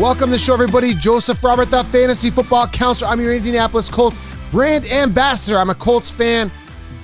Welcome to the show, everybody. Joseph Robert, the fantasy football counselor. I'm your Indianapolis Colts brand ambassador. I'm a Colts fan,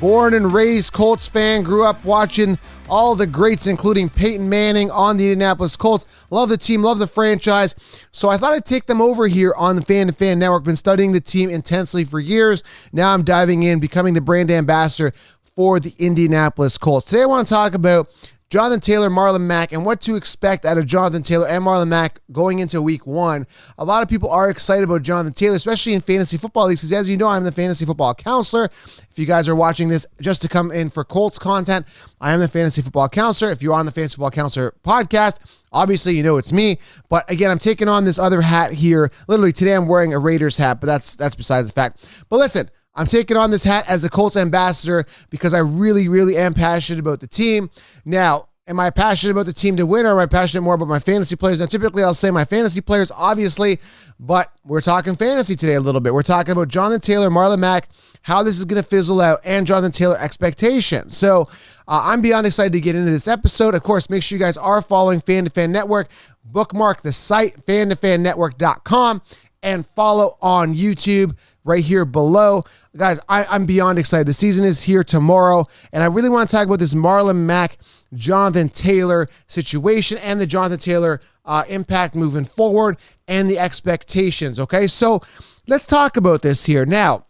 born and raised Colts fan. Grew up watching all the greats, including Peyton Manning on the Indianapolis Colts. Love the team, love the franchise. So I thought I'd take them over here on the Fan to Fan Network. Been studying the team intensely for years. Now I'm diving in, becoming the brand ambassador for the Indianapolis Colts. Today I want to talk about Jonathan Taylor, Marlon Mack, and what to expect out of Jonathan Taylor and Marlon Mack going into week one. A lot of people are excited about Jonathan Taylor, especially in fantasy football leagues, because as you know, I'm the fantasy football counselor. If you guys are watching this just to come in for Colts content, I am the fantasy football counselor. If you're on the Fantasy Football Counselor podcast, obviously you know it's me. But again, I'm taking on this other hat here. Literally today I'm wearing a Raiders hat, but that's besides the fact. But listen, I'm taking on this hat as a Colts ambassador because I really am passionate about the team. Now, am I passionate about the team to win, or am I passionate more about my fantasy players? Now, typically I'll say my fantasy players, obviously, but we're talking fantasy today a little bit. We're talking about Jonathan Taylor, Marlon Mack, how this is going to fizzle out, and Jonathan Taylor expectations. So I'm beyond excited to get into this episode. Of course, make sure you guys are following Fan to Fan Network. Bookmark the site, fantofannetwork.com, and follow on YouTube right here below. Guys, I'm beyond excited. The season is here tomorrow, and I really want to talk about this Marlon Mack, Jonathan Taylor situation and the Jonathan Taylor impact moving forward and the expectations, okay? So let's talk about this here. Now,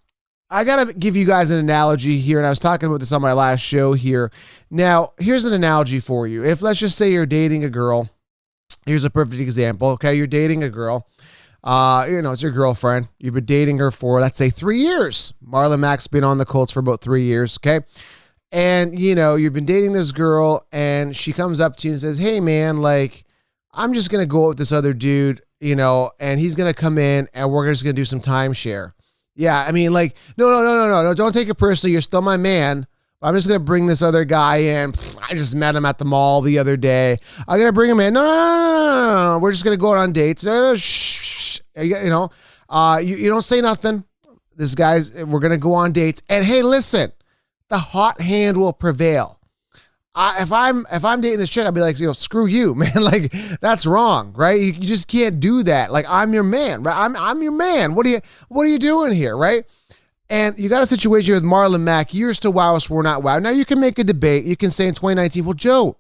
I got to give you guys an analogy here, and I was talking about this on my last show here. Now, here's an analogy for you. If, let's just say you're dating a girl. Here's a perfect example, okay? You're dating a girl. It's your girlfriend. You've been dating her for, let's say, 3 years. Marlon Mack's been on the Colts for about 3 years, okay? And, you've been dating this girl, and she comes up to you and says, hey, man, I'm just going to go out with this other dude, and he's going to come in, and we're just going to do some timeshare. Yeah, I mean, no, don't take it personally. You're still my man. I'm just going to bring this other guy in. I just met him at the mall the other day. I'm going to bring him in. No. We're just going to go out on dates. No, shh. You don't say nothing. We're going to go on dates. And hey, listen, the hot hand will prevail. If I'm dating this chick, I'll be like, screw you, man. That's wrong, right? You just can't do that. I'm your man, right? I'm your man. What are you doing here, right? And you got a situation with Marlon Mack. Years to wow us, we're not wow. Now you can make a debate. You can say in 2019, well, Joe,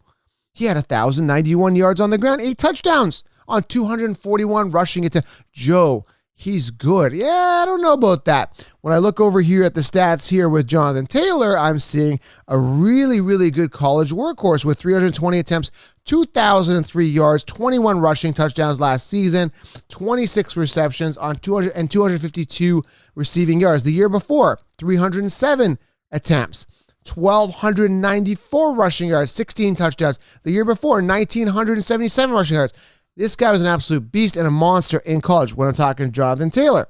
he had 1,091 yards on the ground, 8 touchdowns on 241 rushing attempts. Joe, he's good. Yeah, I don't know about that. When I look over here at the stats here with Jonathan Taylor, I'm seeing a really good college workhorse with 320 attempts, 2,003 yards, 21 rushing touchdowns last season, 26 receptions on 252 receiving yards. The year before, 307 attempts, 1,294 rushing yards, 16 touchdowns. The year before, 1,977 rushing yards. This guy was an absolute beast and a monster in college when I'm talking Jonathan Taylor.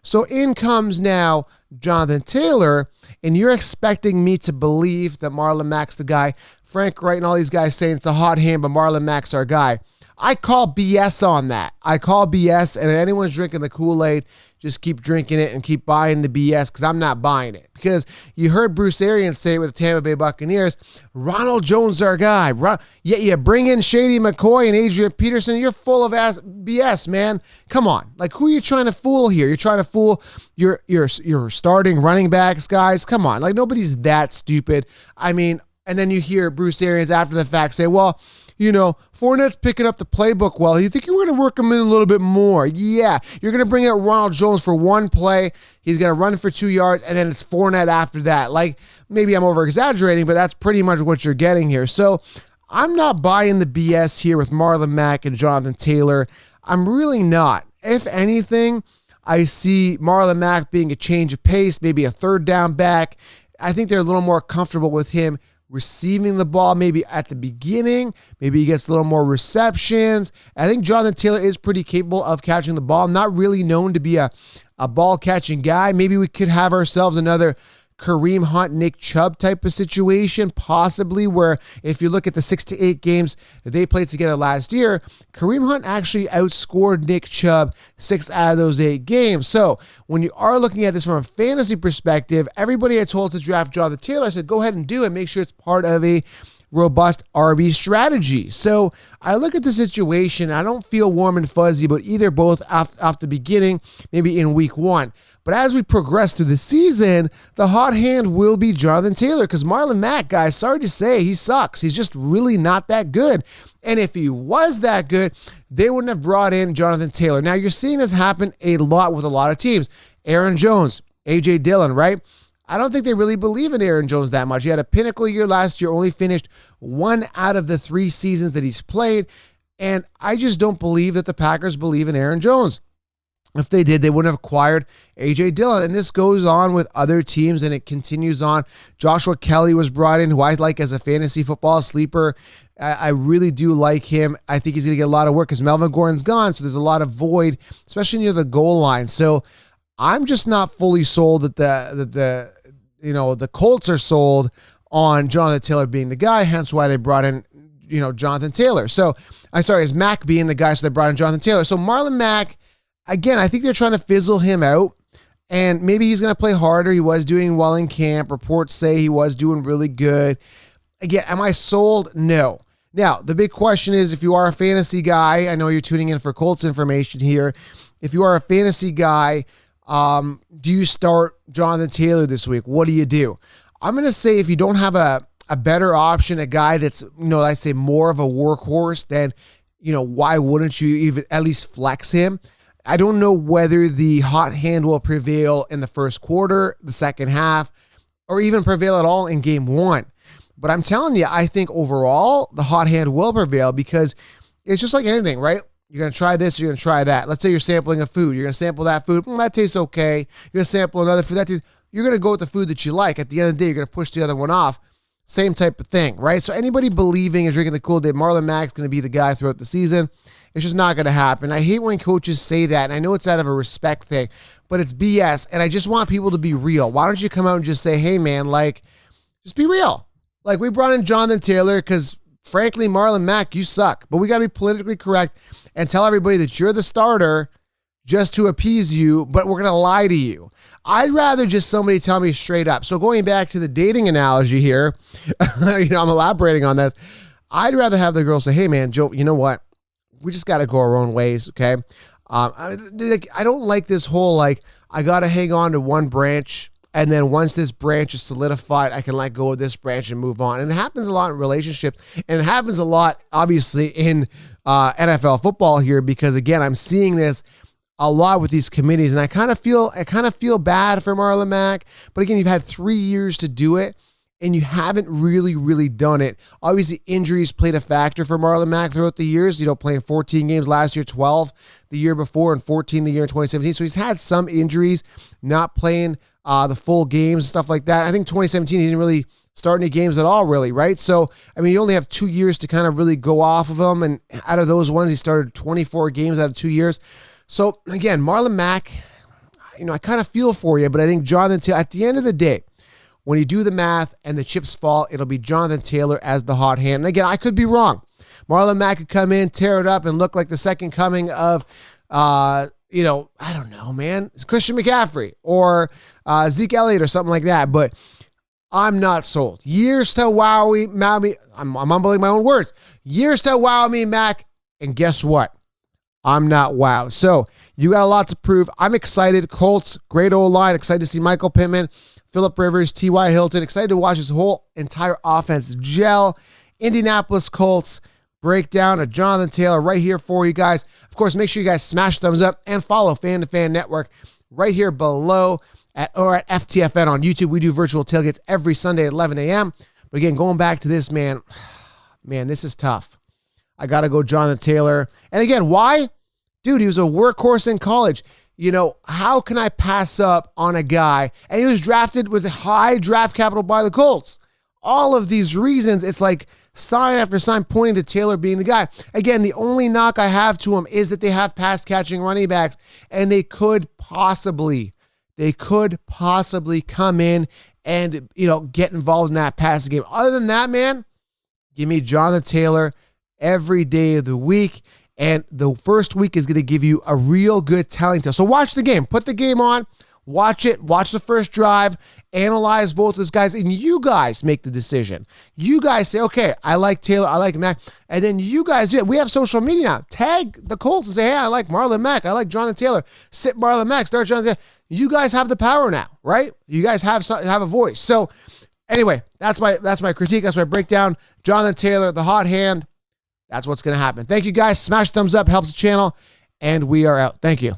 So in comes now Jonathan Taylor, and you're expecting me to believe that Marlon Mack's the guy. Frank Wright and all these guys saying it's a hot hand, but Marlon Mack's our guy. I call BS on that. I call BS, and if anyone's drinking the Kool-Aid, just keep drinking it and keep buying the BS, because I'm not buying it. Because you heard Bruce Arians say it with the Tampa Bay Buccaneers, Ronald Jones our guy. You bring in Shady McCoy and Adrian Peterson, you're full of ass BS, man. Come on. Who are you trying to fool here? You're trying to fool your starting running backs, guys? Come on. Nobody's that stupid. I mean, and then you hear Bruce Arians after the fact say, well, Fournette's picking up the playbook well. You think you were going to work him in a little bit more? Yeah. You're going to bring out Ronald Jones for one play. He's going to run for 2 yards, and then it's Fournette after that. Maybe I'm over-exaggerating, but that's pretty much what you're getting here. So I'm not buying the BS here with Marlon Mack and Jonathan Taylor. I'm really not. If anything, I see Marlon Mack being a change of pace, maybe a third down back. I think they're a little more comfortable with him receiving the ball maybe at the beginning. Maybe he gets a little more receptions. I think Jonathan Taylor is pretty capable of catching the ball. Not really known to be a ball catching guy. Maybe we could have ourselves another Kareem Hunt, Nick Chubb type of situation, possibly, where if you look at the 6 to 8 games that they played together last year, Kareem Hunt actually outscored Nick Chubb 6 out of those 8 games. So when you are looking at this from a fantasy perspective, everybody I told to draft Jonathan Taylor, I said, go ahead and do it. Make sure it's part of a robust RB strategy. So I look at the situation. I don't feel warm and fuzzy about either, both off the beginning, maybe in week one. But as we progress through the season, the hot hand will be Jonathan Taylor, because Marlon Mack, guys, sorry to say, he sucks. He's just really not that good. And if he was that good, they wouldn't have brought in Jonathan Taylor. Now, you're seeing this happen a lot with a lot of teams. Aaron Jones, A.J. Dillon, right? I don't think they really believe in Aaron Jones that much. He had a pinnacle year last year, only finished 1 out of the 3 seasons that he's played. And I just don't believe that the Packers believe in Aaron Jones. If they did, they wouldn't have acquired A.J. Dillon. And this goes on with other teams, and it continues on. Joshua Kelly was brought in, who I like as a fantasy football sleeper. I really do like him. I think he's going to get a lot of work because Melvin Gordon's gone, so there's a lot of void, especially near the goal line. So I'm just not fully sold that the Colts are sold on Jonathan Taylor being the guy, hence why they brought in, Jonathan Taylor. So, is Mack being the guy, so they brought in Jonathan Taylor. So Marlon Mack, again, I think they're trying to fizzle him out, and maybe he's going to play harder. He was doing well in camp. Reports say he was doing really good. Again, am I sold? No. Now, the big question is, if you are a fantasy guy, I know you're tuning in for Colts information here. If you are a fantasy guy, do you start Jonathan Taylor this week? What do you do? I'm going to say, if you don't have a better option, a guy that's, I say more of a workhorse, then, why wouldn't you even at least flex him? I don't know whether the hot hand will prevail in the first quarter, the second half, or even prevail at all in game one. But I'm telling you, I think overall the hot hand will prevail, because it's just like anything, right? You're going to try this, you're going to try that. Let's say you're sampling a food. You're going to sample that food. That tastes okay. You're going to sample another food. You're going to go with the food that you like. At the end of the day, you're going to push the other one off. Same type of thing, right? So anybody believing and drinking the Kool-Aid, Marlon Mack's going to be the guy throughout the season, it's just not going to happen. I hate when coaches say that, and I know it's out of a respect thing, but it's BS, and I just want people to be real. Why don't you come out and just say, hey, man, just be real. We brought in Jonathan Taylor because, frankly, Marlon Mack, you suck. But we got to be politically correct and tell everybody that you're the starter just to appease you, but we're going to lie to you. I'd rather just somebody tell me straight up. So going back to the dating analogy here, I'm elaborating on this. I'd rather have the girl say, hey, man, Joe, you know what? We just got to go our own ways, okay? I don't like this whole, I got to hang on to one branch, and then once this branch is solidified, I can let go of this branch and move on. And it happens a lot in relationships, and it happens a lot, obviously, in NFL football here, because, again, I'm seeing this a lot with these committees, and I kind of feel bad for Marlon Mack. But again, you've had 3 years to do it, and you haven't really done it. Obviously, injuries played a factor for Marlon Mack throughout the years. Playing 14 games last year, 12 the year before, and 14 the year in 2017. So he's had some injuries, not playing the full games, stuff like that. I think 2017 he didn't really start any games at all, really, right? So, you only have 2 years to kind of really go off of him, and out of those ones, he started 24 games out of 2 years. So, again, Marlon Mack, I kind of feel for you, but I think Jonathan Taylor, at the end of the day, when you do the math and the chips fall, it'll be Jonathan Taylor as the hot hand. And again, I could be wrong. Marlon Mack could come in, tear it up, and look like the second coming of, I don't know, man. It's Christian McCaffrey or Zeke Elliott or something like that. But I'm not sold. Years to wow me, I'm mumbling my own words. Years to wow me, Mac. And guess what? I'm not wowed. So you got a lot to prove. I'm excited. Colts, great O-line. Excited to see Michael Pittman, Phillip Rivers, T.Y. Hilton. Excited to watch his whole entire offense gel. Indianapolis Colts breakdown of Jonathan Taylor right here for you guys. Of course, make sure you guys smash thumbs up and follow Fan to Fan Network right here below at FTFN on YouTube. We do virtual tailgates every Sunday at 11 a.m. But again, going back to this, man, this is tough. I got to go Jonathan Taylor. And again, why? Dude, he was a workhorse in college. How can I pass up on a guy? And he was drafted with high draft capital by the Colts. All of these reasons, it's like sign after sign pointing to Taylor being the guy. Again, the only knock I have to him is that they have pass catching running backs, and they could possibly come in and, get involved in that passing game. Other than that, man, give me Jonathan Taylor every day of the week. And the first week is going to give you a real good telling tale. So watch the game. Put the game on. Watch it. Watch the first drive. Analyze both those guys, and you guys make the decision. You guys say, okay, I like Taylor, I like Mack, and then you guys, we have social media now. Tag the Colts and say, hey, I like Marlon Mack, I like Jonathan Taylor. Sit Marlon Mack, start Jonathan Taylor. You guys have the power now, right? You guys have a voice. So anyway, that's my critique. That's my breakdown. Jonathan Taylor, the hot hand. That's what's going to happen. Thank you guys. Smash the thumbs up. Helps the channel. And we are out. Thank you.